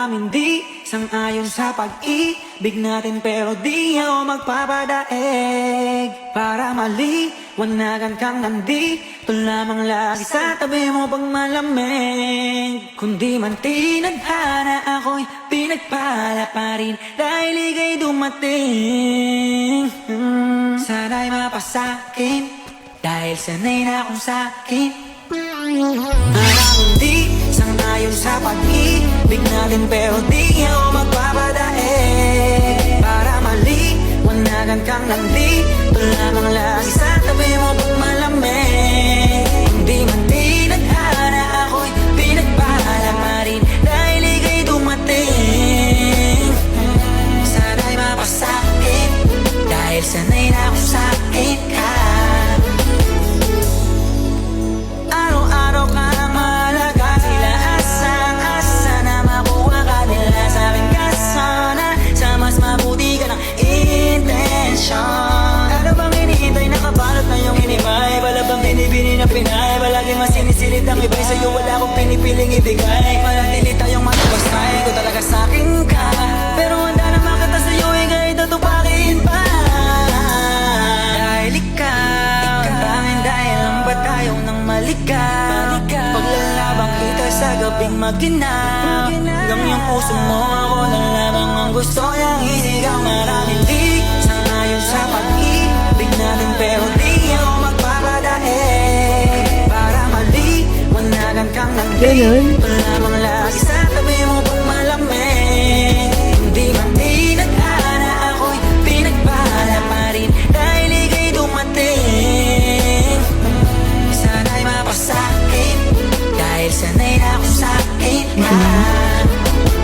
maraming di sang-ayon sa pag-ibig natin, pero di ako magpapadaig para maliwanagan kang nandito lamang lagi sa tabi mo pag malamig. Kundi man tinadhana ako'y pinagpala pa rin dahil ika'y dumating. Sana'y mapasakin dahil sanay na akong sakin. Maraming di sang-ayon sa pag-ibig natin, pero di ako magpapadaig para maliwanagan kang nandito lamang lagi sa tabi mo pag malamig. Hindi man tinadhana ako'y pinagpala pa rin dahil ika'y dumating. Sana'y mapasakin dahil sanay na akong sakin ka. Araw-araw ka malaga, sila asang-asa na makuha ka nila sa akin ka sana. Sa mas mabuti ka ng intensyon. Ano bang hinihintay, nakabalot na yung hinimay? Wala bang binibini na pinay? Palagi mas sinisilid ang iba'y sa'yo, wala akong pinipiling ibigay. Manatili tayong matubastay, ko talaga sa'kin ka. Pero handa na makita sa'yo, ika'y tutupakin pa. Dahil ikaw, ang tanging dahilan ba't ayaw nang maligaw. Paglalabang kita sa gabing maginaw, hanggang yung puso mo ako na lamang ang gusto niyang isigaw. Maraming di sang-ayon sa pag-ibig natin, pero di ako magpapadaig para maliwanagan kang nandito lamang lagi sa tabi mo pag malamig. Hindi man tinadhana ako'y pinagpala pa rin dahil ika'y dumating. Sana'y mapasakin dahil sanay na akong sakin ka.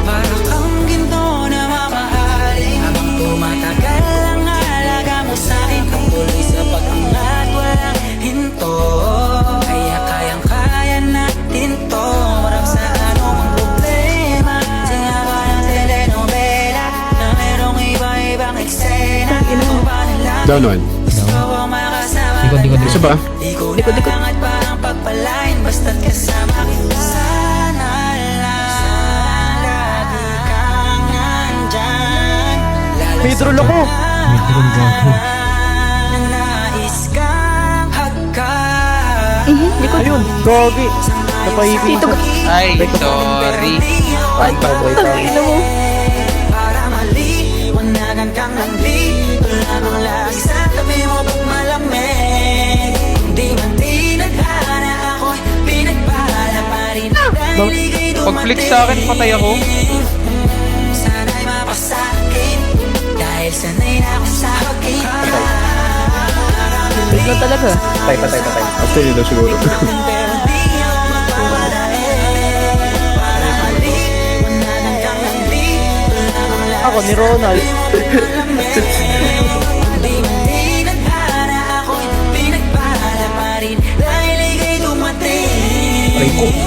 Para kang ginto na mamahalin, habang tumatagal ang halaga mo sa'kin. Ang tuloy sa pag-angat, walang hinto, kaya kayang-kaya natin to. Marap sa anumang problema, singaba ng telenovela na merong iba-ibang eksena. O ba nila Down one. gusto ko makasama ka Likod. na? Isa pa? Di ko nakangat pa ang pagpalain, basta't kasama kita. Sana lang lagi kang nandyan, lalo May troll ako. May troll gago. na nais kang hagkan. Ayun, gogi. Napahipin Dito sa... Ay, sorry. Ay, baboy tayo. para maliwanagan kang nandito lamang lagi sa tabi mo pag malamig. Hindi man tinadhana ako'y pinagpala pa rin dahil ika'y dumating. Pag-flick sa akin, patay ako. Sana'y mapasakin dahil sanay na akong sakin ka. Wait lang talaga. Patay. After nyo daw siguro. Pero di ako magpapadaig para maliwanagan kang nandito lamang lagi Ako ni Ronald. sa tabi mo pag malamig. Di man tinadhana ako'y pinagpala pa rin dahil ika'y dumating.